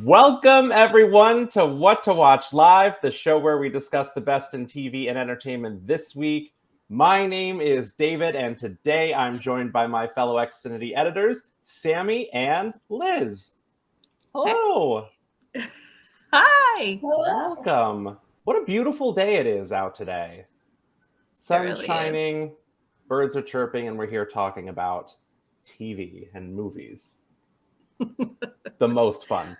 Welcome, everyone, to What to Watch Live, the show where we discuss the best in TV and entertainment this week. My name is David, and today I'm joined by my fellow Xfinity editors, Sammy and Liz. Hello. Hi. Welcome. What a beautiful day it is out today. Sun's really shining, birds are chirping, and we're here talking about TV and movies. The most fun.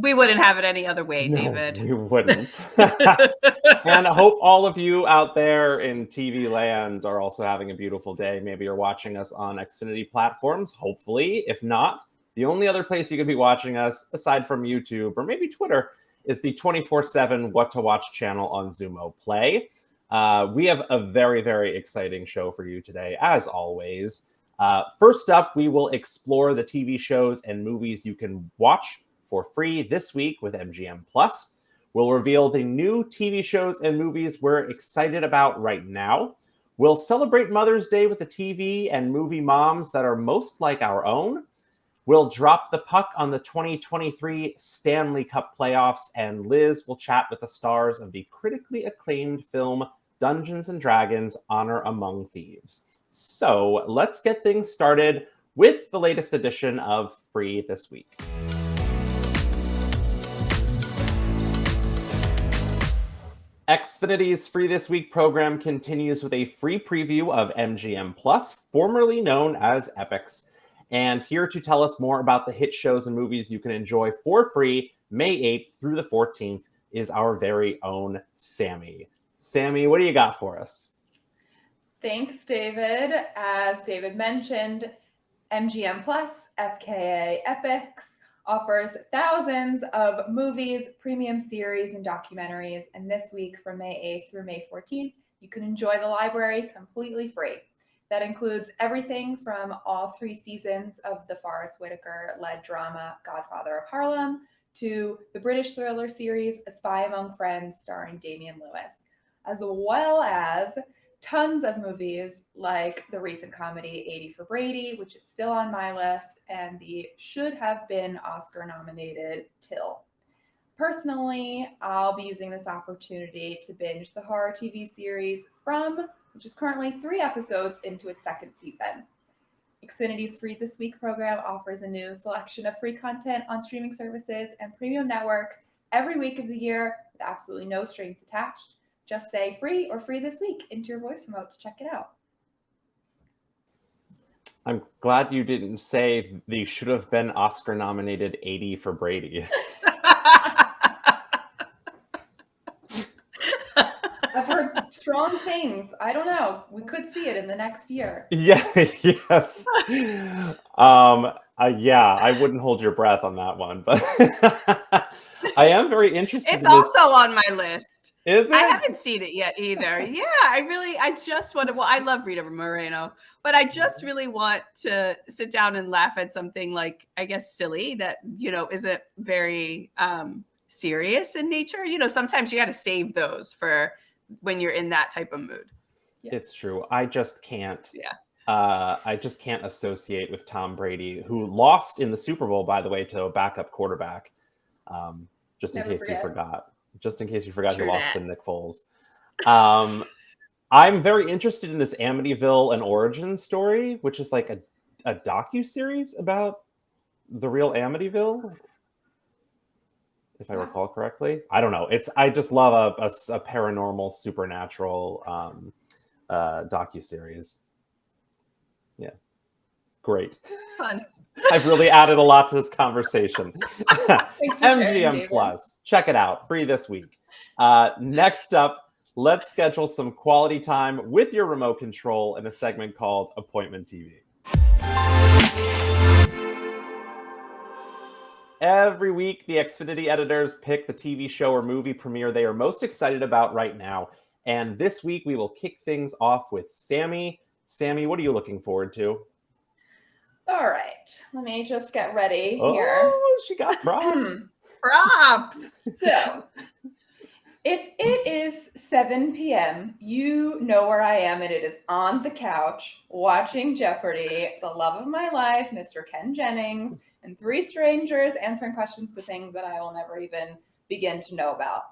We wouldn't have it any other way, David. No, we wouldn't. And I hope all of you out there in TV land are also having a beautiful day. Maybe you're watching us on Xfinity platforms, hopefully. If not, the only other place you could be watching us, aside from YouTube or maybe Twitter, is the 24/7 What to Watch channel on Xumo Play. We have a very, very exciting show for you today, as always. First up, we will explore the TV shows and movies you can watch for free this week with MGM+. We'll reveal the new TV shows and movies we're excited about right now. We'll celebrate Mother's Day with the TV and movie moms that are most like our own. We'll drop the puck on the 2023 Stanley Cup playoffs, and Liz will chat with the stars of the critically acclaimed film Dungeons & Dragons: Honor Among Thieves. So let's get things started with the latest edition of Free This Week. Xfinity's Free This Week program continues with a free preview of MGM+, formerly known as Epix. And here to tell us more about the hit shows and movies you can enjoy for free May 8th through the 14th is our very own Sammy. Sammy, what do you got for us? Thanks, David. As David mentioned, MGM+, FKA Epix, offers thousands of movies, premium series, and documentaries. And this week, from May 8th through May 14th, you can enjoy the library completely free. That includes everything from all 3 seasons of the Forest Whitaker-led drama Godfather of Harlem to the British thriller series A Spy Among Friends starring Damian Lewis, as well as tons of movies like the recent comedy 80 for Brady, which is still on my list, and the should have been Oscar nominated Till. Personally, I'll be using this opportunity to binge the horror TV series From, which is currently 3 episodes into its 2nd season. Xfinity's Free This Week program offers a new selection of free content on streaming services and premium networks every week of the year with absolutely no strings attached. Just say free or free this week into your voice remote to check it out. I'm glad you didn't say they should have been Oscar nominated 80 for Brady. I've heard strong things. I don't know. We could see it in the next year. Yeah, yes. I wouldn't hold your breath on that one, but I am very interested. It's also on my list. Is it? I haven't seen it yet either. Yeah, I just want to, I love Rita Moreno, but I just really want to sit down and laugh at something like, I guess, silly that, isn't very serious in nature. Sometimes you got to save those for when you're in that type of mood. Yeah. It's true. I just can't. Yeah. I just can't associate with Tom Brady, who lost in the Super Bowl, by the way, to a backup quarterback. Just in case you forgot. Just in case you forgot, he lost to Nick Foles. I'm very interested in this Amityville An Origin Story, which is like a docu-series about the real Amityville, if I recall correctly. I don't know. I just love a paranormal, supernatural docu-series. Yeah. Great. Fun. I've really added a lot to this conversation. MGM Plus. Check it out. Free this week. Next up, let's schedule some quality time with your remote control in a segment called Appointment TV. Every week, the Xfinity editors pick the TV show or movie premiere they are most excited about right now. And this week, we will kick things off with Sammy. Sammy, what are you looking forward to? All right, let me just get ready here. Oh, she got props. Props. So, if it is 7 p.m., you know where I am, and it is on the couch watching Jeopardy, the love of my life, Mr. Ken Jennings, and 3 strangers answering questions to things that I will never even begin to know about.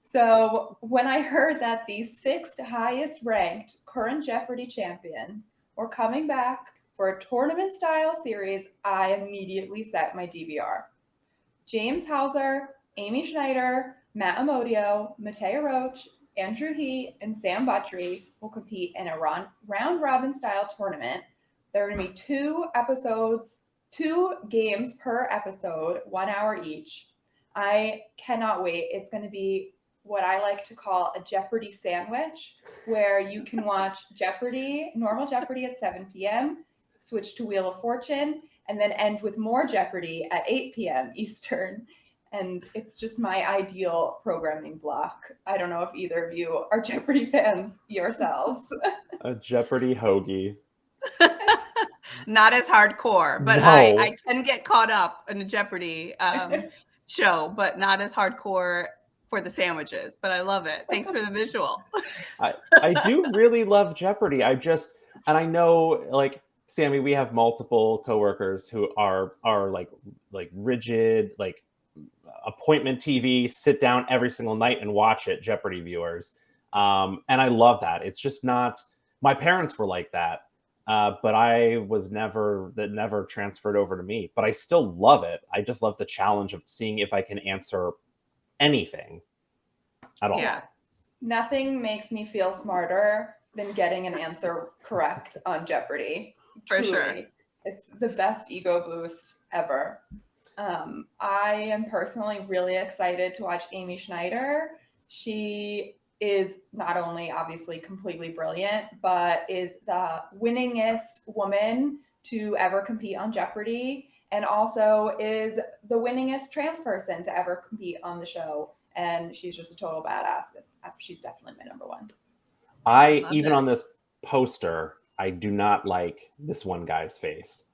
So when I heard that the 6th highest ranked current Jeopardy champions were coming back for a tournament style series, I immediately set my DVR. James Hauser, Amy Schneider, Matt Amodio, Matea Roach, Andrew He, and Sam Buttrey will compete in a round-robin style tournament. There are going to be 2 episodes, 2 games per episode, 1 hour each. I cannot wait. It's going to be what I like to call a Jeopardy sandwich, where you can watch Jeopardy, normal Jeopardy at 7 p.m., switch to Wheel of Fortune, and then end with more Jeopardy at 8 p.m. Eastern. And it's just my ideal programming block. I don't know if either of you are Jeopardy fans yourselves. A Jeopardy hoagie. Not as hardcore, but No. I can get caught up in a Jeopardy show, but not as hardcore for the sandwiches. But I love it. Thanks for the visual. I do really love Jeopardy. And I know, like, Sammy, we have multiple coworkers who are like rigid, like, appointment TV, sit down every single night and watch it, Jeopardy viewers. And I love that. It's just not, my parents were like that, but I was never transferred over to me, but I still love it. I just love the challenge of seeing if I can answer anything at all. Yeah. Nothing makes me feel smarter than getting an answer correct on Jeopardy. For Truly. sure. It's the best ego boost ever. I am personally really excited to watch Amy Schneider. She is not only obviously completely brilliant, but is the winningest woman to ever compete on Jeopardy, and also is the winningest trans person to ever compete on the show. And she's just a total badass. She's definitely my number one. On this poster, I do not like this one guy's face.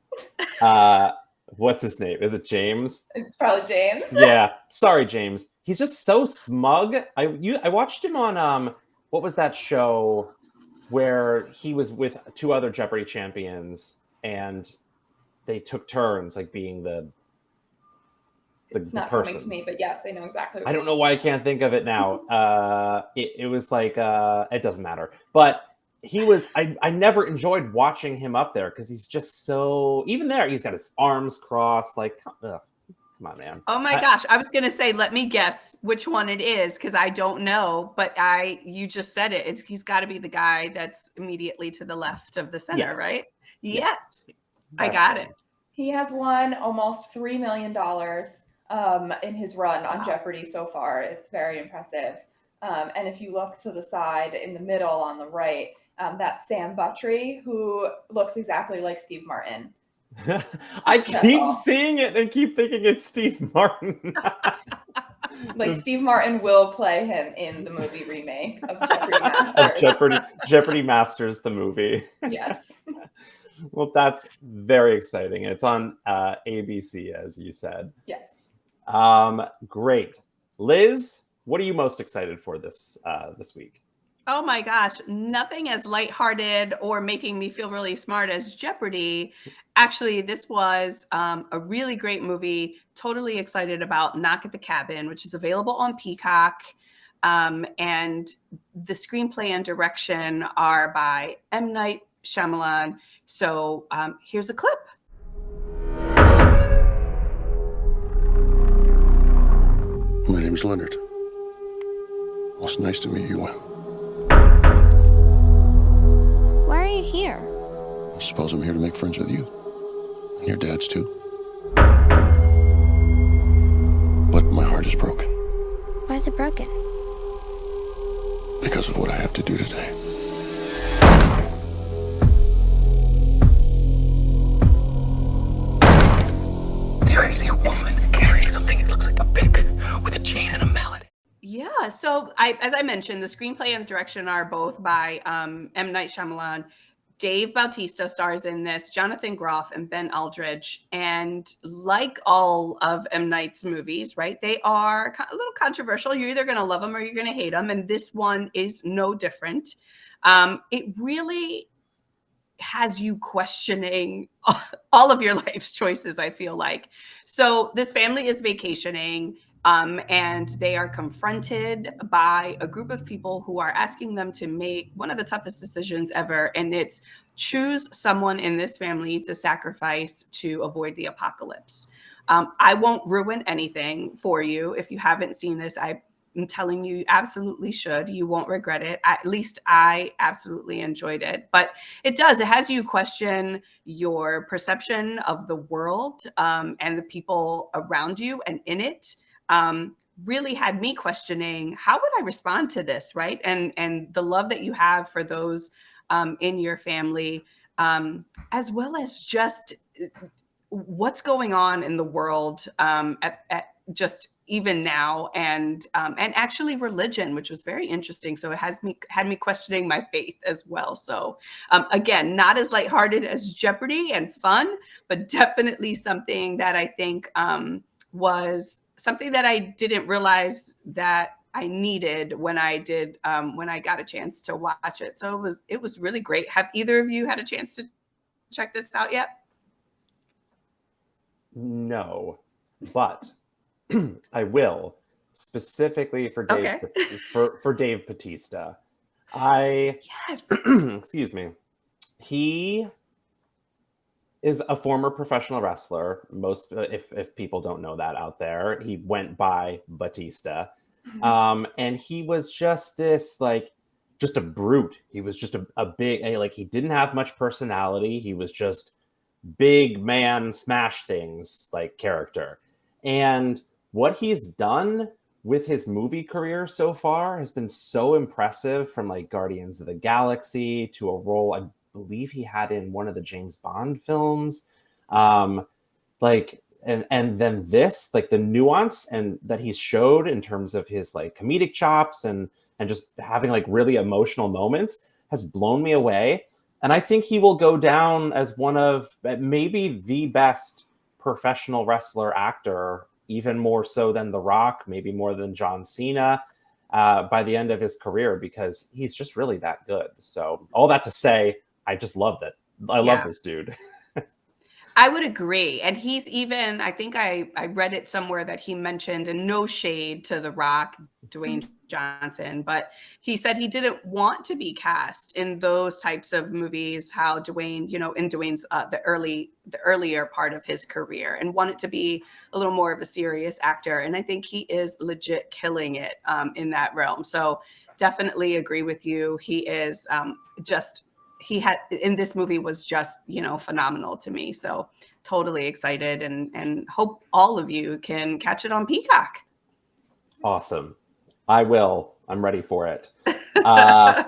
What's his name? Is it James? It's probably James. Yeah. Sorry, James. He's just so smug. I watched him on what was that show where he was with 2 other Jeopardy champions and they took turns like being the it's not person. Coming to me, but yes, I know exactly what I don't know why I can't think of it now. It was like it doesn't matter. But he was I never enjoyed watching him up there because he's just so, even there he's got his arms crossed, like come on, man. Oh my gosh, I was gonna say, let me guess which one it is because I don't know, but you just said it. He's got to be the guy that's immediately to the left of the center, Yes. right? Yes. I got it. He has won almost $3 million in his run on Jeopardy so far. It's very impressive. And if you look to the side in the middle on the right, that's Sam Buttrey, who looks exactly like Steve Martin. I keep seeing it and keep thinking it's Steve Martin. Like Steve Martin will play him in the movie remake of Jeopardy Masters. Jeopardy Masters, the movie. Yes. Well, that's very exciting. It's on ABC, as you said. Yes. Great. Liz, what are you most excited for this week? Oh my gosh, nothing as lighthearted or making me feel really smart as Jeopardy. Actually, this was a really great movie. Totally excited about Knock at the Cabin, which is available on Peacock. And the screenplay and direction are by M. Night Shyamalan. So here's a clip. My name's Leonard. Well, it's nice to meet you, Wim. Why are you here? I suppose I'm here to make friends with you. And your dad's too. But my heart is broken. Why is it broken? Because of what I have to do today. There is a woman carrying something that looks like a pick with a chain and a mallet. Yeah, so as I mentioned, the screenplay and the direction are both by M. Night Shyamalan. Dave Bautista stars in this, Jonathan Groff and Ben Aldridge. And like all of M. Night's movies, right, they are a little controversial. You're either going to love them or you're going to hate them. And this one is no different. It really has you questioning all of your life's choices, I feel like. So this family is vacationing, and they are confronted by a group of people who are asking them to make one of the toughest decisions ever. And it's choose someone in this family to sacrifice to avoid the apocalypse. I won't ruin anything for you. If you haven't seen this, I'm telling you, you absolutely should. You won't regret it. At least I absolutely enjoyed it. But it has you question your perception of the world, and the people around you and in it. Really had me questioning, how would I respond to this, right? And the love that you have for those in your family, as well as just what's going on in the world, at just even now, and actually religion, which was very interesting. So it had me questioning my faith as well. So again, not as lighthearted as Jeopardy and fun, but definitely something that I think was something that I didn't realize that I needed when I got a chance to watch it. So it was really great. Have either of you had a chance to check this out yet? No, but I will, specifically for Dave, Okay. for Dave Bautista. Yes. Excuse me. He is a former professional wrestler. Most, if people don't know that out there, he went by Batista, and he was just this just a brute. He was just a big, he didn't have much personality. He was just big man smash things character. And what he's done with his movie career so far has been so impressive, from Guardians of the Galaxy to a role I believe he had in one of the James Bond films. And then this, the nuance and that he's showed in terms of his comedic chops and just having really emotional moments has blown me away. And I think he will go down as one of maybe the best professional wrestler actor, even more so than The Rock, maybe more than John Cena, by the end of his career, because he's just really that good. So all that to say, I just loved it. I love this dude. I would agree. And he's even, I think I read it somewhere that he mentioned, and no shade to The Rock, Dwayne Johnson, but he said he didn't want to be cast in those types of movies, how Dwayne, in Dwayne's the earlier part of his career, and wanted to be a little more of a serious actor. And I think he is legit killing it in that realm. So definitely agree with you. He is he had in this movie was just, phenomenal to me. So totally excited, and hope all of you can catch it on Peacock. Awesome. I will. I'm ready for it. I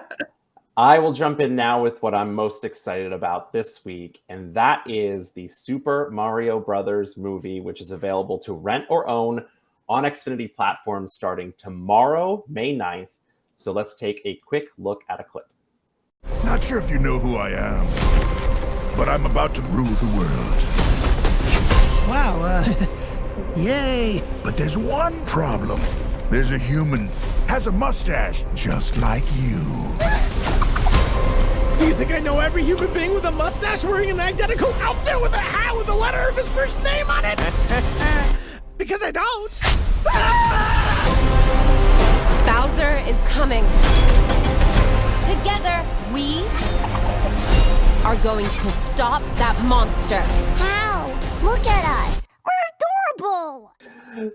will jump in now with what I'm most excited about this week, and that is the Super Mario Brothers movie, which is available to rent or own on Xfinity platforms starting tomorrow, May 9th. So let's take a quick look at a clip. Not sure if you know who I am, but I'm about to rule the world. Wow, yay. But there's one problem. There's a human, has a mustache, just like you. You think I know every human being with a mustache wearing an identical outfit with a hat with the letter of his first name on it? Because I don't. Bowser is coming. Together, we are going to stop that monster. How? Look at us. We're adorable.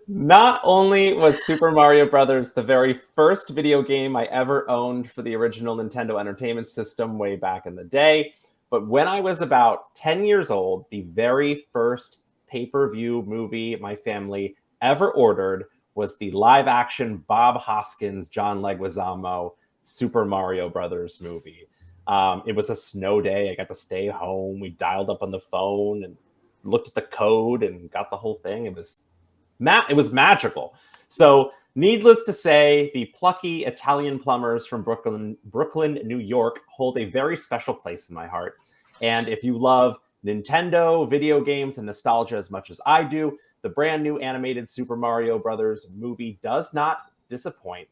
Not only was Super Mario Brothers the very first video game I ever owned for the original Nintendo Entertainment System way back in the day, but when I was about 10 years old, the very first pay-per-view movie my family ever ordered was the live-action Bob Hoskins, John Leguizamo Super Mario Brothers movie. It was a snow day. I got to stay home. We dialed up on the phone and looked at the code and got the whole thing. It was magical. So needless to say, the plucky Italian plumbers from Brooklyn, New York hold a very special place in my heart. And if you love Nintendo, video games, and nostalgia as much as I do, the brand new animated Super Mario Brothers movie does not disappoint.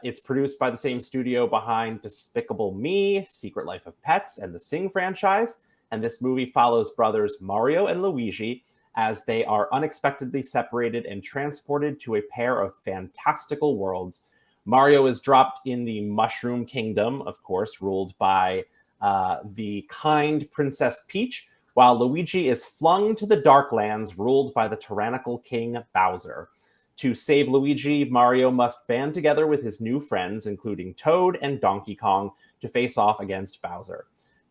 It's produced by the same studio behind Despicable Me, Secret Life of Pets, and the Sing franchise. And this movie follows brothers Mario and Luigi as they are unexpectedly separated and transported to a pair of fantastical worlds. Mario is dropped in the Mushroom Kingdom, of course, ruled by the kind Princess Peach, while Luigi is flung to the Darklands, ruled by the tyrannical King Bowser. To save Luigi, Mario must band together with his new friends, including Toad and Donkey Kong, to face off against Bowser.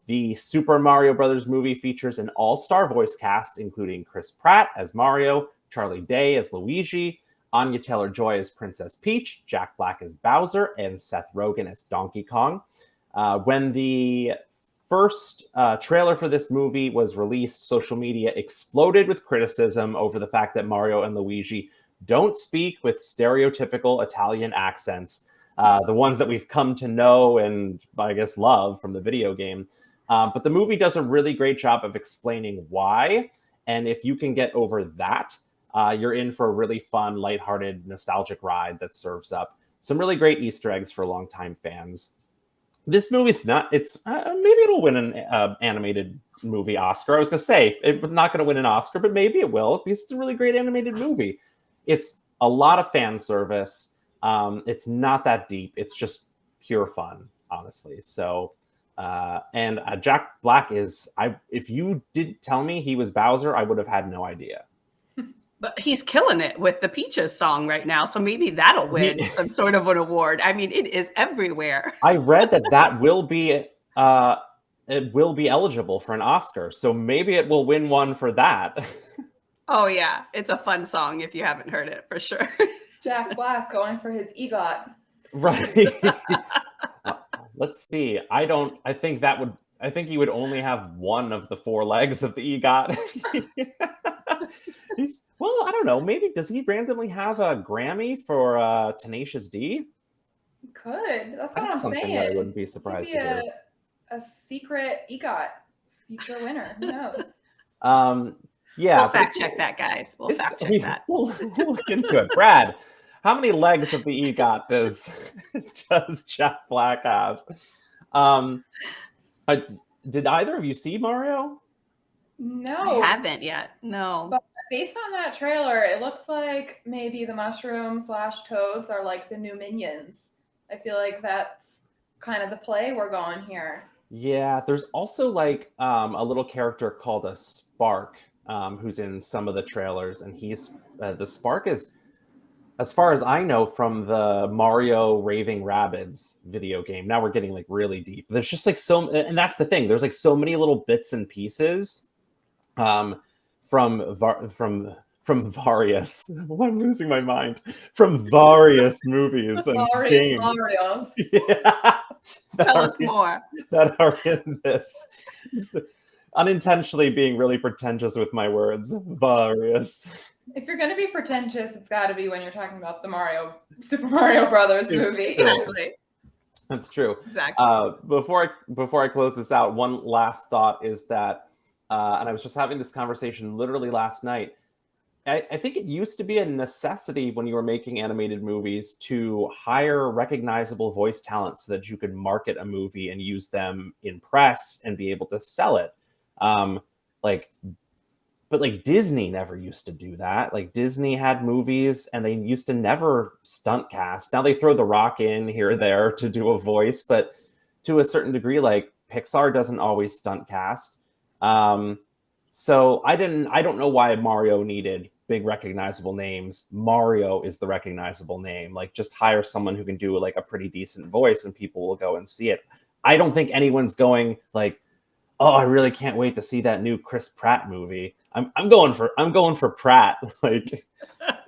The Super Mario Bros. Movie features an all-star voice cast, including Chris Pratt as Mario, Charlie Day as Luigi, Anya Taylor-Joy as Princess Peach, Jack Black as Bowser, and Seth Rogen as Donkey Kong. When the first trailer for this movie was released, social media exploded with criticism over the fact that Mario and Luigi don't speak with stereotypical Italian accents, the ones that we've come to know and, I guess, love from the video game. But the movie does a really great job of explaining why. And if you can get over that, you're in for a really fun, lighthearted, nostalgic ride that serves up some really great Easter eggs for longtime fans. This movie's not, maybe it'll win an animated movie Oscar. I was going to say, it's not going to win an Oscar, but maybe it will, because it's a really great animated movie. It's a lot of fan service. It's not that deep. It's just pure fun, honestly. So, and Jack Black if you didn't tell me he was Bowser, I would have had no idea. But he's killing it with the Peaches song right now. So maybe that'll win some sort of an award. I mean, it is everywhere. I read that will be, it will be eligible for an Oscar. So maybe it will win one for that. Oh, yeah. It's a fun song if you haven't heard it, for sure. Jack Black going for his EGOT. Right. Let's see. I think he would only have one of the four legs of the EGOT. Well, I don't know. Maybe does he randomly have a Grammy for Tenacious D? Could. That's what I'm something saying. that I wouldn't be surprised to hear. A secret EGOT future winner. Who knows? Yeah. We'll fact check that, guys. We'll fact check that. We'll look into it. Brad, how many legs of the EGOT does Jack Black have? Did either of you see Mario? No. I haven't yet. No. But based on that trailer, it looks like maybe the mushroom/toads are like the new minions. I feel like that's kind of the play we're going here. Yeah, there's also like a little character called a Spark, who's in some of the trailers, and he's the Spark is, as far as I know, from the Mario Raving Rabbids video game. Now we're getting like really deep. There's just like and that's the thing. There's like so many little bits and pieces from various. Oh, I'm losing my mind. From various movies and games. Marios. Yeah. Tell us more. That are in this. Unintentionally being really pretentious with my words. Various. If you're going to be pretentious, it's got to be when you're talking about the Super Mario Brothers movie. Exactly. That's true. Exactly. Before I close this out, one last thought is that, and I was just having this conversation literally last night. I think it used to be a necessity when you were making animated movies to hire recognizable voice talent so that you could market a movie and use them in press and be able to sell it. But Disney never used to do that. Like Disney had movies and they used to never stunt cast. Now they throw The Rock in here or there to do a voice, but to a certain degree, like Pixar doesn't always stunt cast. So I don't know why Mario needed big recognizable names. Mario is the recognizable name. Like just hire someone who can do like a pretty decent voice and people will go and see it. I don't think anyone's going like, oh, I really can't wait to see that new Chris Pratt movie. I'm going for Pratt. Like,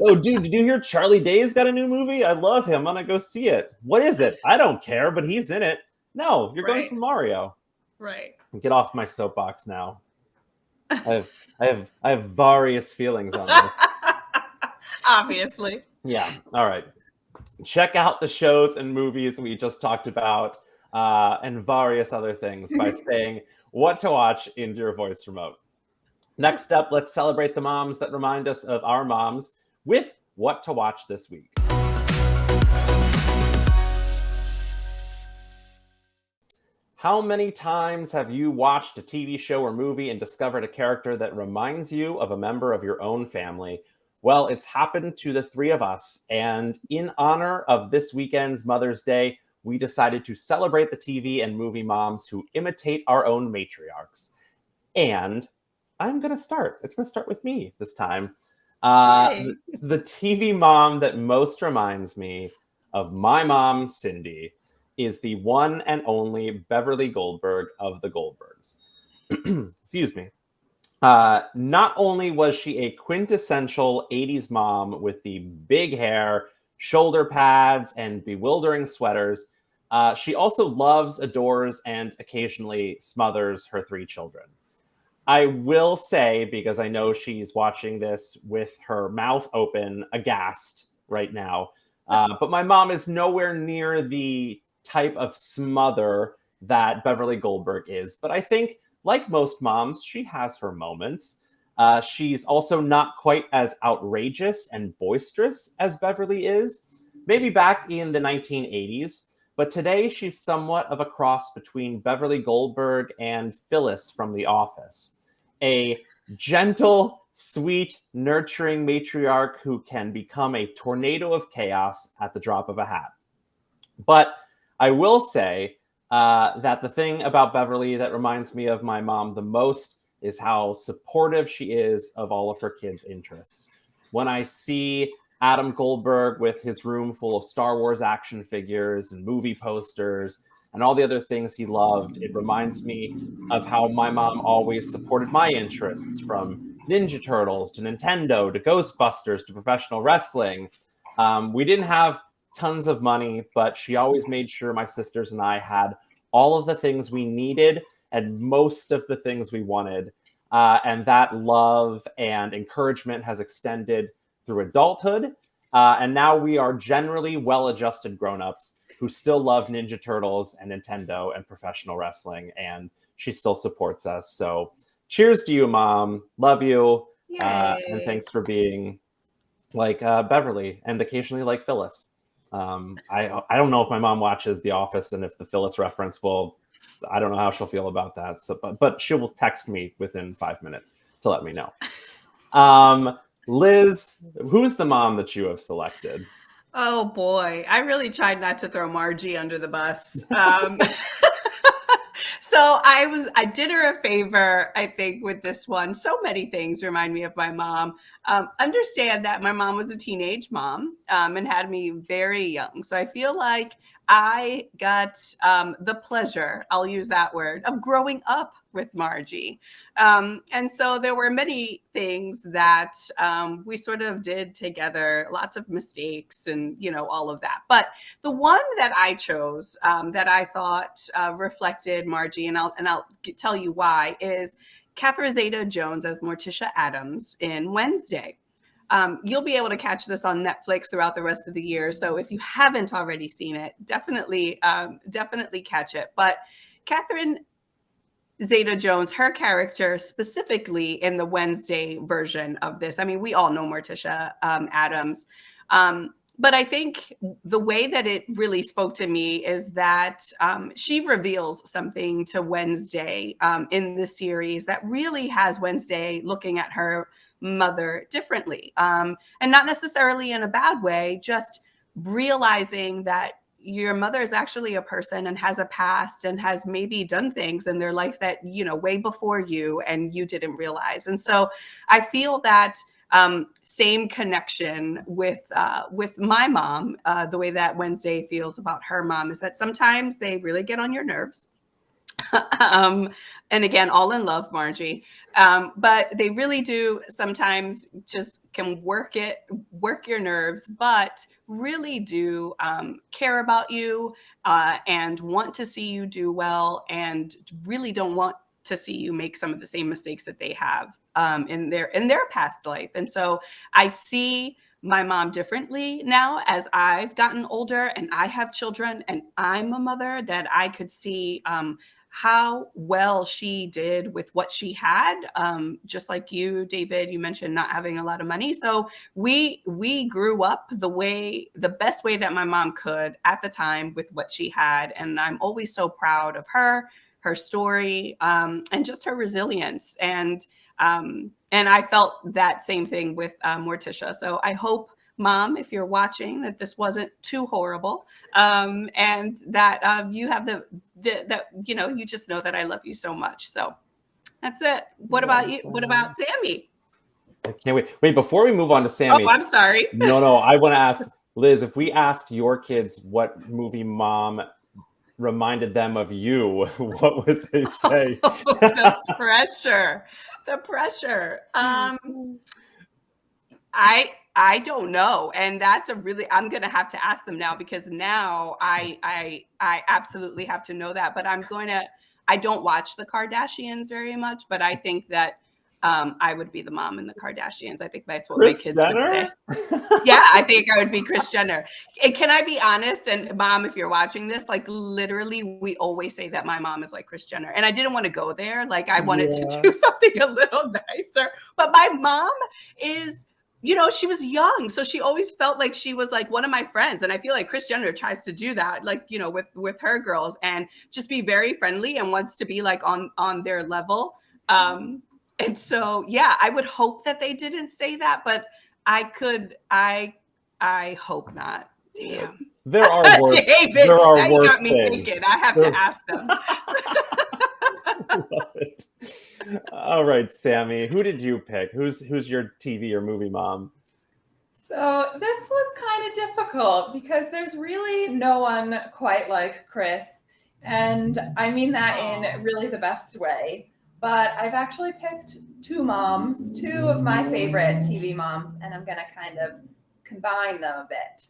oh, dude, did you hear Charlie Day's got a new movie? I love him. I'm gonna go see it. What is it? I don't care, but he's in it. No, you're going for Mario. Right. Get off my soapbox now. I have various feelings on this. Obviously. Yeah. All right. Check out the shows and movies we just talked about and various other things by saying what to watch into your voice remote. Next up, let's celebrate the moms that remind us of our moms with what to watch this week. How many times have you watched a TV show or movie and discovered a character that reminds you of a member of your own family? Well, it's happened to the three of us. And in honor of this weekend's Mother's Day, we decided to celebrate the TV and movie moms who imitate our own matriarchs. And I'm going to start. It's going to start with me this time. The TV mom that most reminds me of my mom, Cindy, is the one and only Beverly Goldberg of the Goldbergs. Excuse me. Not only was she a quintessential 80s mom with the big hair, shoulder pads, and bewildering sweaters, she also loves, adores, and occasionally smothers her three children. I will say, because I know she's watching this with her mouth open, aghast right now, but my mom is nowhere near the type of smother that Beverly Goldberg is. But I think, like most moms, she has her moments. She's also not quite as outrageous and boisterous as Beverly is, maybe back in the 1980s. But today, she's somewhat of a cross between Beverly Goldberg and Phyllis from The Office. A gentle, sweet, nurturing matriarch who can become a tornado of chaos at the drop of a hat. But I will say that the thing about Beverly that reminds me of my mom the most is how supportive she is of all of her kids' interests. When I see Adam Goldberg with his room full of Star Wars action figures and movie posters and all the other things he loved, it reminds me of how my mom always supported my interests, from Ninja Turtles to Nintendo to Ghostbusters to professional wrestling. We didn't have tons of money, but she always made sure my sisters and I had all of the things we needed and most of the things we wanted. And that love and encouragement has extended through adulthood. And now we are generally well-adjusted grown-ups who still love Ninja Turtles and Nintendo and professional wrestling, and she still supports us. So cheers to you, Mom. Love you. And thanks for being like Beverly and occasionally like Phyllis. I don't know if my mom watches The Office, and if the Phyllis reference will, I don't know how she'll feel about that. So, but she will text me within 5 minutes to let me know. Liz, who's the mom that you have selected? Oh boy, I really tried not to throw Margie under the bus. So I did her a favor, I think, with this one. So many things remind me of my mom. Understand that my mom was a teenage mom and had me very young. So I feel like I got the pleasure, I'll use that word, of growing up with Margie. And so there were many things that we sort of did together, lots of mistakes and, all of that. But the one that I chose that I thought reflected Margie, and I'll tell you why, is Catherine Zeta-Jones as Morticia Addams in Wednesday. You'll be able to catch this on Netflix throughout the rest of the year. So if you haven't already seen it, definitely catch it. But Catherine Zeta-Jones, her character specifically in the Wednesday version of this, I mean, we all know Morticia Addams. But I think the way that it really spoke to me is that she reveals something to Wednesday in the series that really has Wednesday looking at her mother differently, and not necessarily in a bad way, just realizing that your mother is actually a person and has a past and has maybe done things in their life that, way before you and you didn't realize. And so I feel that same connection with my mom, the way that Wednesday feels about her mom, is that sometimes they really get on your nerves. And again, all in love, Margie. But they really do sometimes just can work your nerves, but really do care about you and want to see you do well, and really don't want to see you make some of the same mistakes that they have in their past life. And so I see my mom differently now as I've gotten older and I have children and I'm a mother, that I could see how well she did with what she had. Just like you, David, you mentioned not having a lot of money. So we grew up the best way that my mom could at the time with what she had. And I'm always so proud of her story, and just her resilience. And I felt that same thing with Morticia. So I hope, Mom, if you're watching, that this wasn't too horrible, and that you have that you just know that I love you so much. So that's it. What about you? What about Sammy? I can't wait. Wait, before we move on to Sammy. Oh, I'm sorry. No, I want to ask Liz, if we asked your kids what movie Mom reminded them of you, what would they say? The pressure. I don't know, and that's I'm gonna have to ask them now, because now I absolutely have to know that. But I don't watch the Kardashians very much, but I think that I would be the mom in the Kardashians. I think that's what my kids would say. Yeah, I think I would be Kris Jenner. And can I be honest? And Mom, if you're watching this, like literally, we always say that my mom is like Kris Jenner, and I didn't want to go there. Like I wanted to do something a little nicer, but my mom is. She was young, so she always felt like she was like one of my friends. And I feel like Kris Jenner tries to do that, like, with her girls, and just be very friendly and wants to be like on their level. And so, yeah, I would hope that they didn't say that, but I hope not. Damn. There are worse. David, there are now worse you got me things. thinking. I have to ask them. Love it. All right, Sammy, who did you pick? Who's your TV or movie mom? So this was kind of difficult because there's really no one quite like Kris. And I mean that in really the best way. But I've actually picked two of my favorite TV moms, and I'm going to kind of combine them a bit.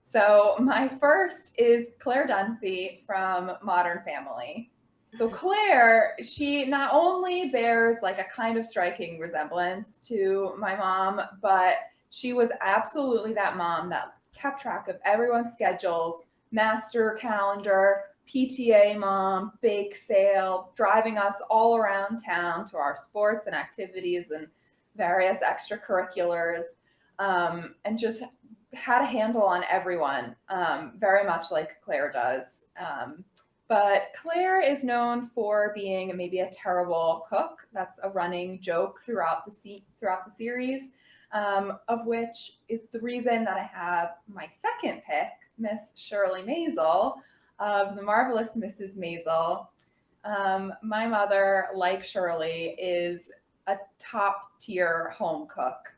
So my first is Claire Dunphy from Modern Family. So Claire, she not only bears like a kind of striking resemblance to my mom, but she was absolutely that mom that kept track of everyone's schedules, master calendar, PTA mom, bake sale, driving us all around town to our sports and activities and various extracurriculars, and just had a handle on everyone, very much like Claire does. But Claire is known for being maybe a terrible cook. That's a running joke throughout the series, of which is the reason that I have my second pick, Miss Shirley Maisel of The Marvelous Mrs. Maisel. My mother, like Shirley, is a top-tier home cook.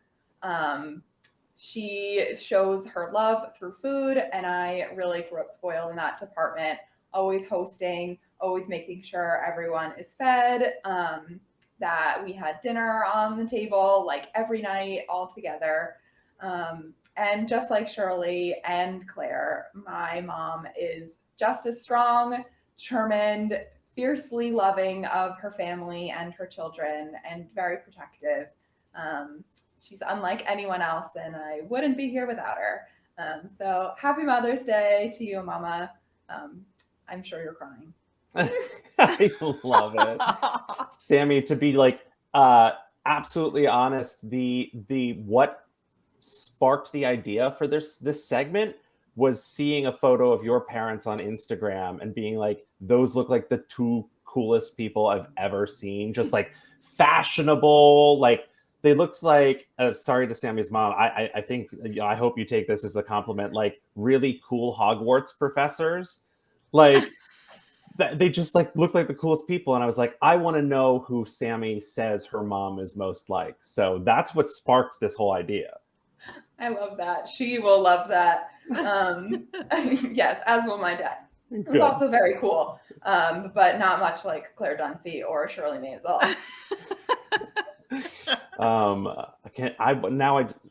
She shows her love through food, and I really grew up spoiled in that department. Always hosting, always making sure everyone is fed, that we had dinner on the table like every night all together. And just like Shirley and Claire, my mom is just as strong, determined, fiercely loving of her family and her children, and very protective. She's unlike anyone else, and I wouldn't be here without her. So happy Mother's Day to you, Mama. I'm sure you're crying. I love it. Sammy, to be like absolutely honest, the what sparked the idea for this segment was seeing a photo of your parents on Instagram and being like, those look like the two coolest people I've ever seen. Just like fashionable, like they looked like, sorry to Sammy's mom, I think, I hope you take this as a compliment, like really cool Hogwarts professors. Like they just like look like the coolest people. And I was like, I want to know who Sammy says her mom is most like. So that's what sparked this whole idea. I love that. She will love that. Yes, as will my dad. It was also very cool, but not much like Claire Dunphy or Shirley Maisel.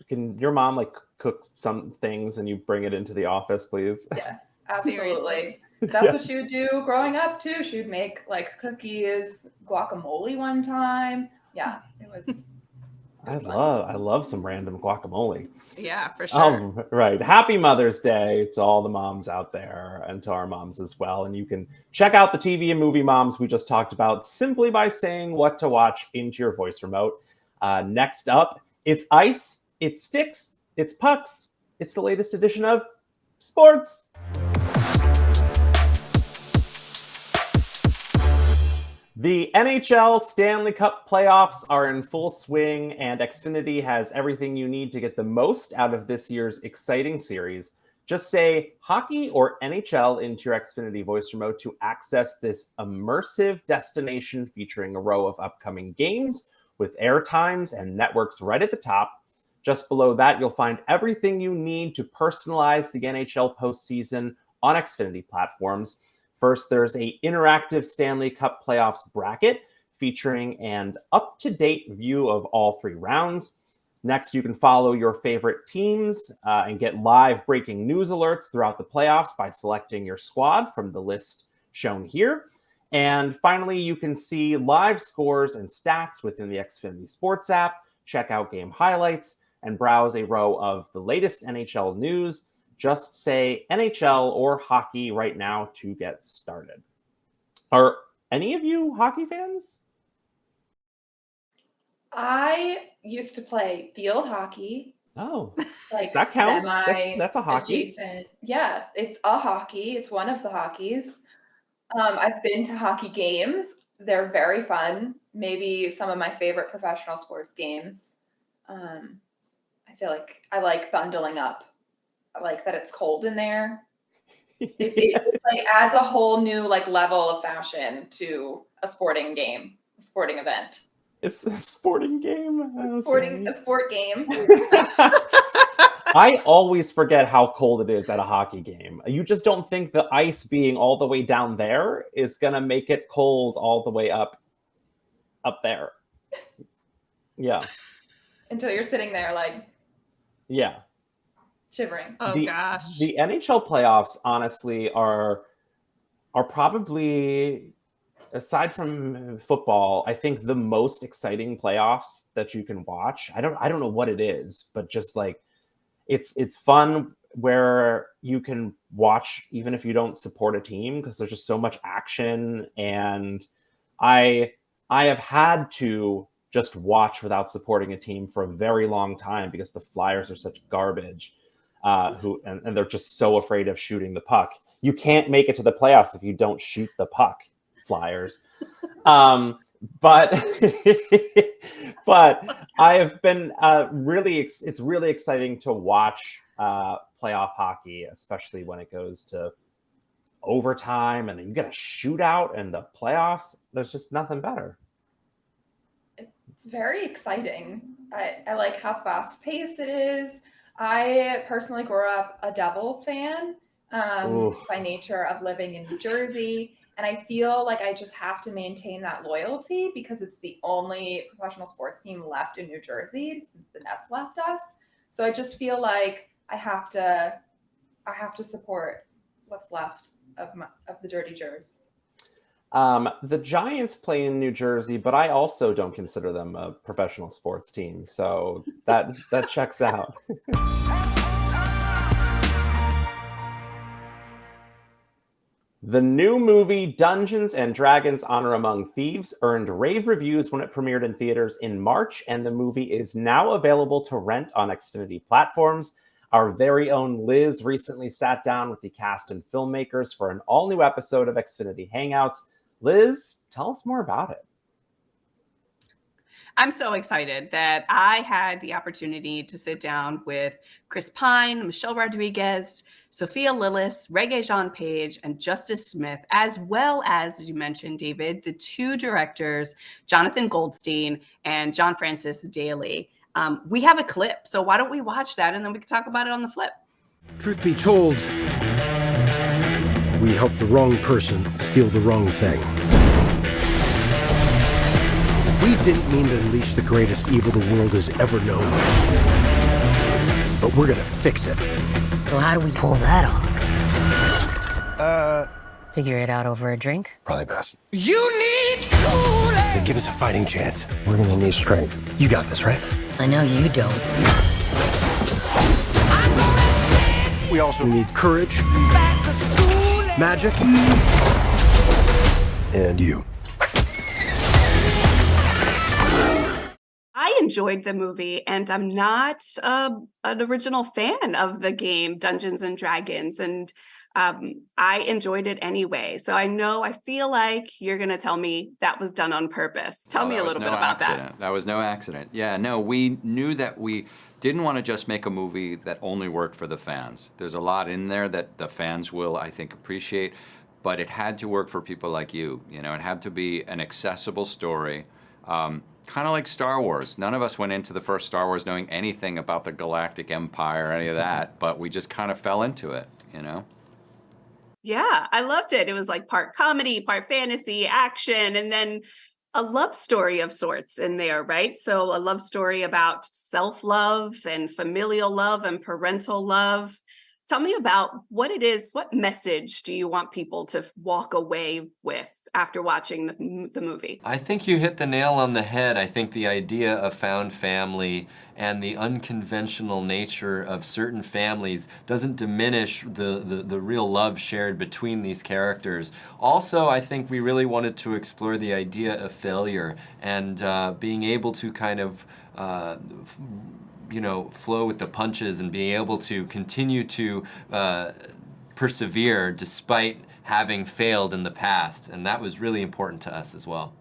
Can your mom like cook some things and you bring it into the office, please? Yes, absolutely. That's what she would do growing up too. She would make like cookies, guacamole one time. Yeah, it was I love some random guacamole. Yeah, for sure. Right. Happy Mother's Day to all the moms out there and to our moms as well. And you can check out the TV and movie moms we just talked about simply by saying what to watch into your voice remote. Next up, it's ice, it's sticks, it's pucks. It's the latest edition of sports. The NHL Stanley Cup playoffs are in full swing, and Xfinity has everything you need to get the most out of this year's exciting series. Just say hockey or NHL into your Xfinity voice remote to access this immersive destination featuring a row of upcoming games with air times and networks right at the top. Just below that, you'll find everything you need to personalize the NHL postseason on Xfinity platforms. First, there's an interactive Stanley Cup playoffs bracket featuring an up-to-date view of all 3 rounds. Next, you can follow your favorite teams and get live breaking news alerts throughout the playoffs by selecting your squad from the list shown here. And finally, you can see live scores and stats within the Xfinity Sports app, check out game highlights, and browse a row of the latest NHL news. Just say NHL or hockey right now to get started. Are any of you hockey fans? I used to play field hockey. Oh, like that counts. That's a hockey. Adjacent. Yeah, it's a hockey. It's one of the hockeys. I've been to hockey games. They're very fun. Maybe some of my favorite professional sports games. I feel like I like bundling up. I like that it's cold in there. It like adds a whole new like level of fashion to a sporting game, a sporting event. It's a sporting game. A sport game. I always forget how cold it is at a hockey game. You just don't think the ice being all the way down there is gonna make it cold all the way up there. Yeah. Until you're sitting there like, yeah, shivering. Oh gosh. The NHL playoffs honestly are probably, aside from football, I think the most exciting playoffs that you can watch. I don't know what it is, but just like it's fun where you can watch even if you don't support a team because there's just so much action. And I have had to just watch without supporting a team for a very long time because the Flyers are such garbage. And they're just so afraid of shooting the puck. You can't make it to the playoffs if you don't shoot the puck, Flyers. But I have been it's really exciting to watch playoff hockey, especially when it goes to overtime and then you get a shootout in the playoffs. There's just nothing better. It's very exciting. I like how fast paced it is. I personally grew up a Devils fan by nature of living in New Jersey. And I feel like I just have to maintain that loyalty because it's the only professional sports team left in New Jersey since the Nets left us. So I just feel like I have to support what's left of the Dirty Jers. The Giants play in New Jersey, but I also don't consider them a professional sports team. So that checks out. The new movie Dungeons & Dragons: Honor Among Thieves earned rave reviews when it premiered in theaters in March, and the movie is now available to rent on Xfinity platforms. Our very own Liz recently sat down with the cast and filmmakers for an all-new episode of Xfinity Hangouts. Liz, tell us more about it. I'm so excited that I had the opportunity to sit down with Chris Pine, Michelle Rodriguez, Sophia Lillis, Regé-Jean Page, and Justice Smith, as well as you mentioned, David, the 2 directors, Jonathan Goldstein and John Francis Daly. We have a clip, so why don't we watch that and then we can talk about it on the flip. Truth be told, we helped the wrong person steal the wrong thing. We didn't mean to unleash the greatest evil the world has ever known. But we're gonna fix it. So how do we pull that off? Figure it out over a drink? Probably best. You need to give us a fighting chance. We're gonna need strength. You got this, right? I know you don't. We also need courage, magic, and you. I enjoyed the movie, and I'm not an original fan of the game Dungeons and Dragons, and I enjoyed it anyway. So I feel like you're going to tell me that was done on purpose. Tell me a little bit about that. That was no accident. Yeah, no, we knew that we didn't want to just make a movie that only worked for the fans. There's a lot in there that the fans will, I think, appreciate, but it had to work for people like you. You know, it had to be an accessible story. Kind of like Star Wars. None of us went into the first Star Wars knowing anything about the Galactic Empire or any of that, but we just kind of fell into it, you know? Yeah, I loved it. It was like part comedy, part fantasy, action, and then a love story of sorts in there, right? So a love story about self-love and familial love and parental love. Tell me about what it is. What message do you want people to walk away with after watching the movie? I think you hit the nail on the head. I think the idea of found family and the unconventional nature of certain families doesn't diminish the real love shared between these characters. Also, I think we really wanted to explore the idea of failure and being able to kind of flow with the punches and being able to continue to persevere despite having failed in the past, and that was really important to us as well.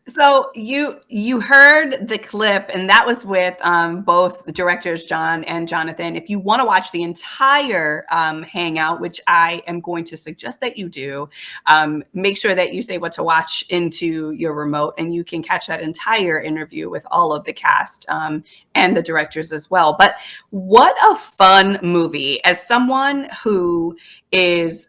So you heard the clip, and that was with both the directors, John and Jonathan. If you want to watch the entire hangout, which I am going to suggest that you do, make sure that you say what to watch into your remote, and you can catch that entire interview with all of the cast and the directors as well. But what a fun movie. As someone who is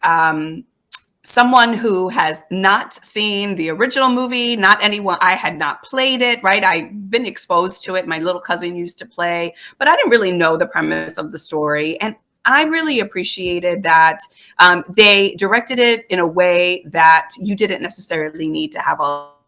someone who has not seen the original movie, not anyone, I had not played it, right? I've been exposed to it. My little cousin used to play, but I didn't really know the premise of the story. And I really appreciated that they directed it in a way that you didn't necessarily need to have all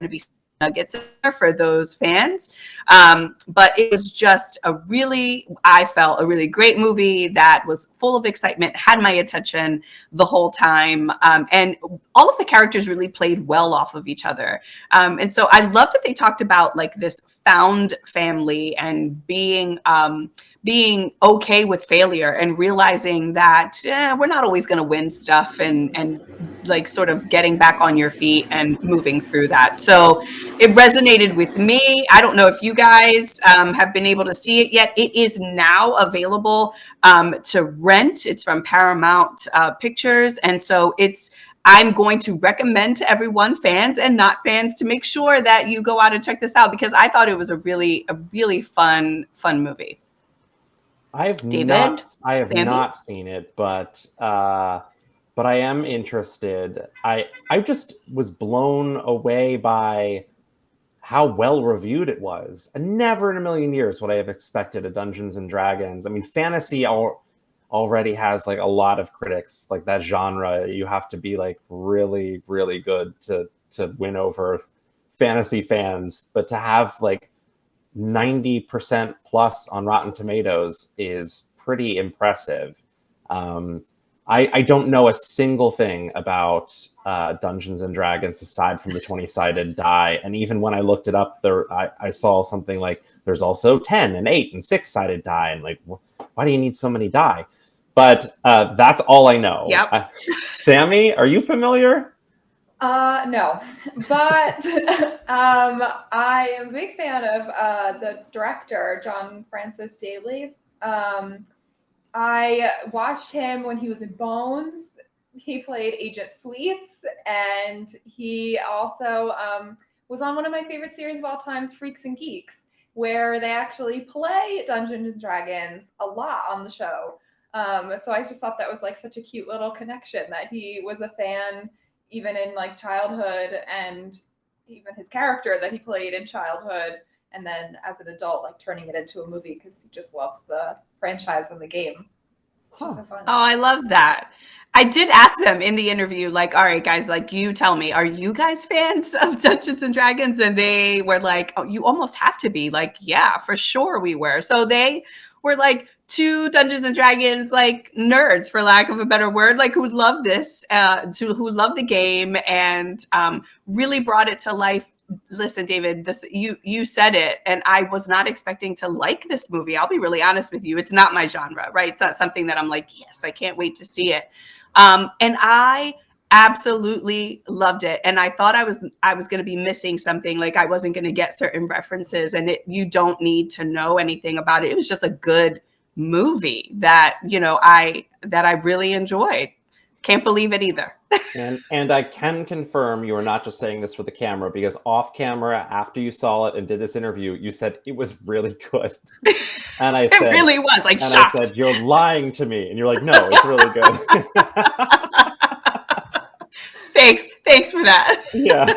to be nuggets there for those fans. But it was just I felt a really great movie that was full of excitement, had my attention the whole time. And all of the characters really played well off of each other. And so I love that they talked about like this found family and being okay with failure and realizing that we're not always going to win stuff and like sort of getting back on your feet and moving through that. So it resonated with me. I don't know if you guys have been able to see it yet. It is now available to rent. It's from Paramount Pictures. And so I'm going to recommend to everyone, fans and not fans, to make sure that you go out and check this out, because I thought it was a really fun movie. I have not seen it, but I am interested. I just was blown away by how well reviewed it was. And never in a million years would I have expected a Dungeons and Dragons. I mean, fantasy already has like a lot of critics. Like that genre, you have to be like really, really good to win over fantasy fans. But to have like 90% plus on Rotten Tomatoes is pretty impressive. I don't know a single thing about Dungeons and Dragons aside from the 20-sided die. And even when I looked it up, I saw something like there's also 10 and 8 and 6-sided die. And like, why do you need so many die? But that's all I know. Yep. Sammy, are you familiar? No, but I am a big fan of the director, John Francis Daley. I watched him when he was in Bones. He played Agent Sweets, and he also was on one of my favorite series of all times, Freaks and Geeks, where they actually play Dungeons and Dragons a lot on the show. So I just thought that was like such a cute little connection that he was a fan even in like childhood, and even his character that he played in childhood, and then as an adult, like turning it into a movie because he just loves the franchise and the game. Which is so fun. Oh, I love that. I did ask them in the interview, like, all right, guys, like, you tell me, are you guys fans of Dungeons and Dragons? And they were like, oh, you almost have to be. Like, yeah, for sure we were. So they were like two Dungeons and Dragons like nerds, for lack of a better word, like who love this, who love the game and really brought it to life. Listen, David, this you said it, and I was not expecting to like this movie. I'll be really honest with you. It's not my genre, right? It's not something that I'm like, yes, I can't wait to see it. And I absolutely loved it. And I thought I was going to be missing something, like I wasn't going to get certain references, and you don't need to know anything about it. It was just a good movie that, I really enjoyed. Can't believe it either. And I can confirm you are not just saying this for the camera, because off camera, after you saw it and did this interview, you said it was really good. And I said, it really was, like, and shocked. I said, you're lying to me. And you're like, no, it's really good. Thanks for that. Yeah.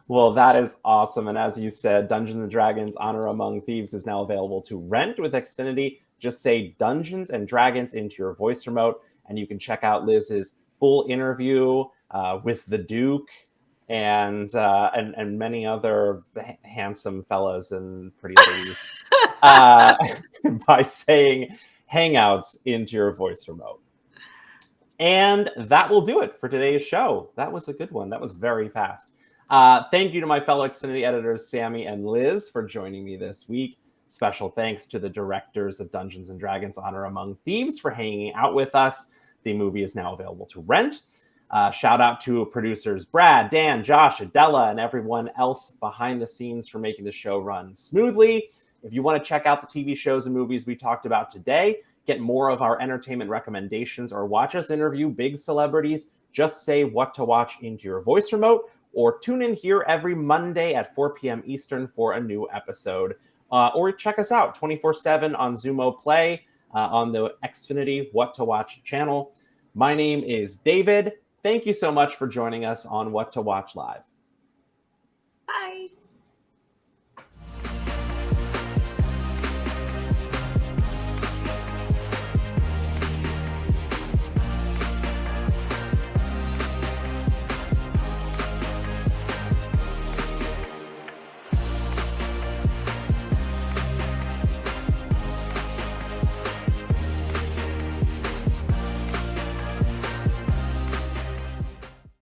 Well, that is awesome. And as you said, Dungeons and Dragons Honor Among Thieves is now available to rent with Xfinity. Just say Dungeons and Dragons into your voice remote, and you can check out Liz's full interview with the Duke and many other handsome fellas and pretty ladies by saying Hangouts into your voice remote. And that will do it for today's show. That was a good one. That was very fast. Thank you to my fellow Xfinity editors, Sammy and Liz, for joining me this week. Special thanks to the directors of Dungeons & Dragons Honor Among Thieves for hanging out with us. The movie is now available to rent. Shout out to producers Brad, Dan, Josh, Adela, and everyone else behind the scenes for making the show run smoothly. If you want to check out the TV shows and movies we talked about today, get more of our entertainment recommendations, or watch us interview big celebrities, just say what to watch into your voice remote, or tune in here every Monday at 4 p.m. Eastern for a new episode. Or check us out 24/7 on Zumo Play on the Xfinity What to Watch channel. My name is David. Thank you so much for joining us on What to Watch Live.